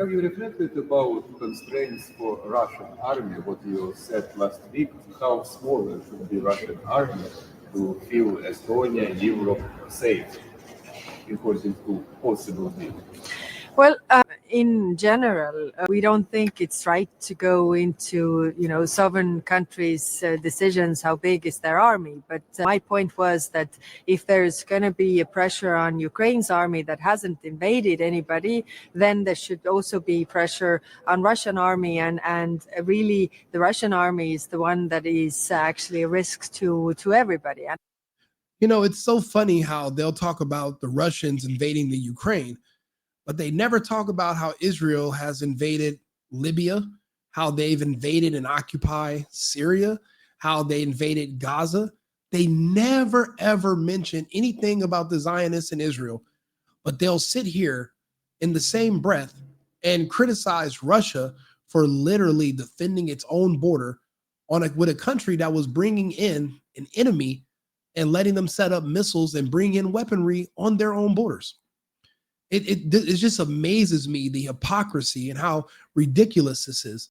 Have you reflected about constraints for Russian army, what you said last week, how smaller should be Russian army to feel Estonia, Europe safe, according to possible deal? Well, in general, we don't think it's right to go into, sovereign countries' decisions, how big is their army. But my point was that if there's going to be a pressure on Ukraine's army that hasn't invaded anybody, then there should also be pressure on Russian army. And really, the Russian army is the one that is actually a risk to everybody. It's so funny how they'll talk about the Russians invading the Ukraine, but they never talk about how Israel has invaded Libya, how they've invaded and occupied Syria, how they invaded Gaza. They never, ever mention anything about the Zionists in Israel, but they'll sit here in the same breath and criticize Russia for literally defending its own border with a country that was bringing in an enemy and letting them set up missiles and bring in weaponry on their own borders. It just amazes me, the hypocrisy and how ridiculous this is.